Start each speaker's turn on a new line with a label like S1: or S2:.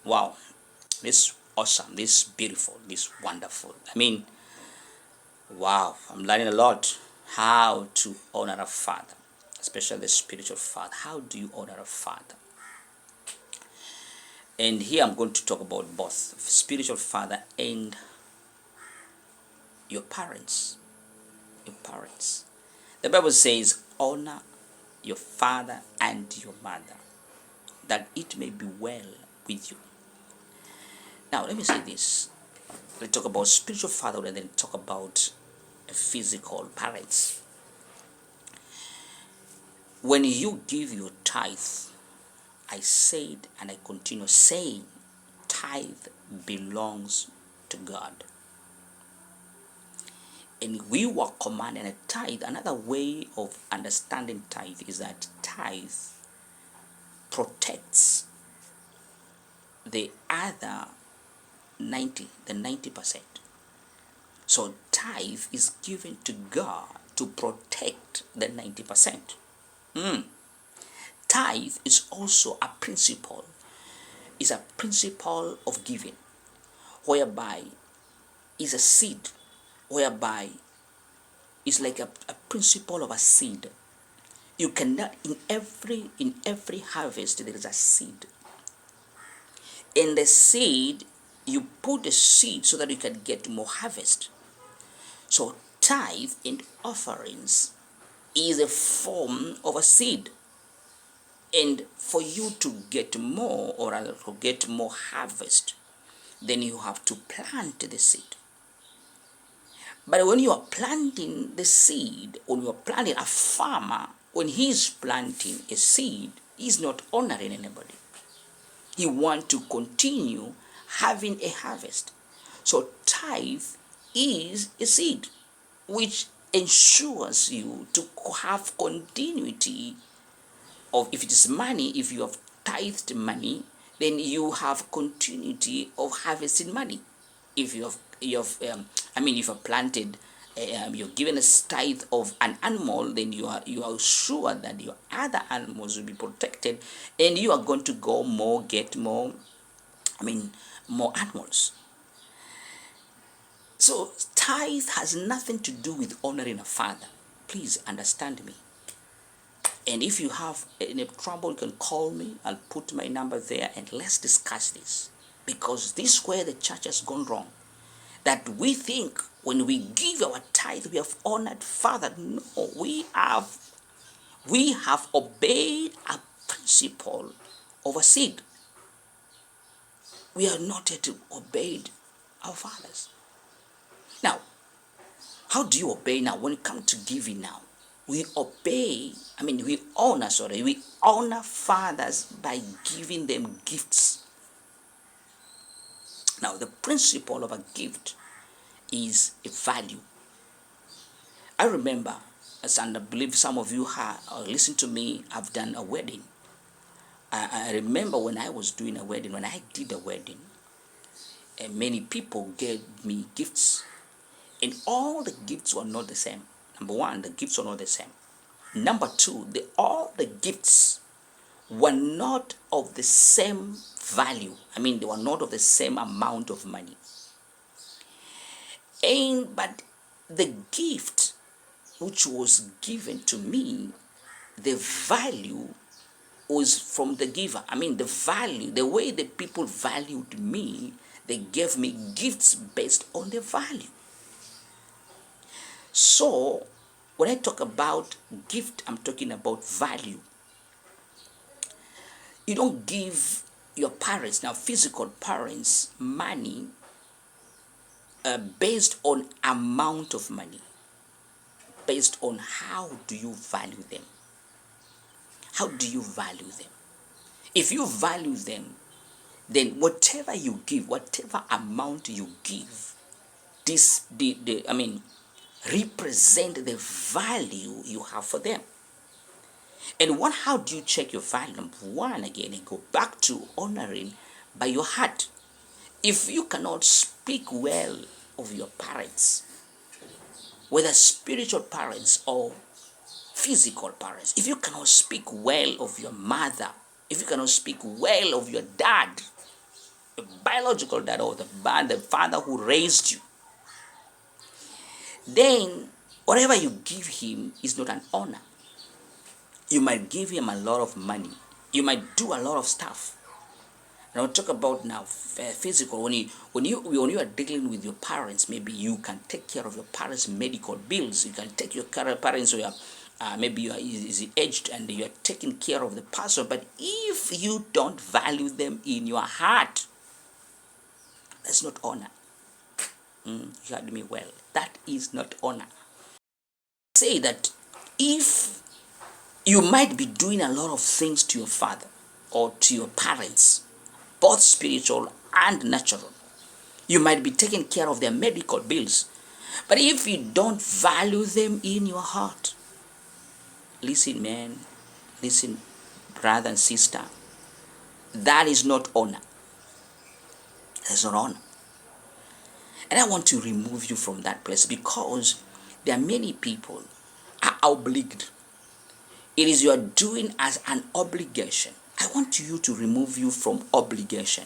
S1: Wow, this awesome, this beautiful, this wonderful. Wow, I'm learning a lot how to honor a father, especially the spiritual father. How do you honor a father? And here I'm going to talk about both spiritual father and your parents. Your parents. The Bible says, honor your father and your mother, that it may be well with you. Now, let me say this. Let's talk about spiritual father and then talk about physical parents. When you give your tithe, I said and I continue saying, tithe belongs to God. And we were commanded a tithe. Another way of understanding tithe is that tithe protects the other 90%. So tithe is given to God to protect the 90%. Tithe is also a principle, is a principle of giving, whereby is a seed, whereby it's like a principle of a seed. You cannot in every harvest there is a seed. In the seed, you put the seed so that you can get more harvest. So tithe and offerings is a form of a seed. And for you to get more, or rather to get more harvest, then you have to plant the seed. But when you are planting the seed, when you are planting, a farmer, when he's planting a seed, he's not honoring anybody. He wants to continue having a harvest. So tithe is a seed which ensures you to have continuity of, if it is money, if you have tithed money, then you have continuity of harvesting money. If if you've planted, you're given a tithe of an animal, then you are sure that your other animals will be protected, and you are going to get more. More animals. So tithe has nothing to do with honoring a father. Please understand me. And if you have any trouble, you can call me. I'll put my number there and let's discuss this. Because this is where the church has gone wrong. That we think when we give our tithe, we have honored Father. No, we have obeyed a principle of a seed. We are not yet obeyed our fathers. Now, how do you obey now? When it comes to giving now, we honor fathers by giving them gifts. Now, the principle of a gift is a value. I remember, and I believe some of you listen to me, I've done a wedding. I remember when I was doing a wedding, when I did a wedding, and many people gave me gifts. And all the gifts were not the same. Number one, the gifts were not the same. Number two, all the gifts were not of the same value. They were not of the same amount of money. But the gift which was given to me, the value was from the giver. The way the people valued me, they gave me gifts based on the value. So, when I talk about gift, I'm talking about value. You don't give your parents, now physical parents, money based on amount of money, based on how do you value them. How do you value them? If you value them, then whatever you give, whatever amount you give, represent the value you have for them. And how do you check your value? Number one, again, and go back to honoring by your heart. If you cannot speak well of your parents, whether spiritual parents or physical parents, if you cannot speak well of your mother, if you cannot speak well of your dad, biological dad or the father who raised you, then whatever you give him is not an honor. You might give him a lot of money. You might do a lot of stuff. Now talk about now physical. When you are dealing with your parents, maybe you can take care of your parents' medical bills. You can take your parents, or maybe you are is aged and you are taking care of the person. But if you don't value them in your heart, that's not honor. You heard me well. That is not honor. Say that if you might be doing a lot of things to your father or to your parents, both spiritual and natural. You might be taking care of their medical bills. But if you don't value them in your heart, listen, man, listen, brother and sister, that is not honor. That's not honor. And I want to remove you from that place because there are many people are obliged. It is your doing as an obligation. I want you to remove you from obligation.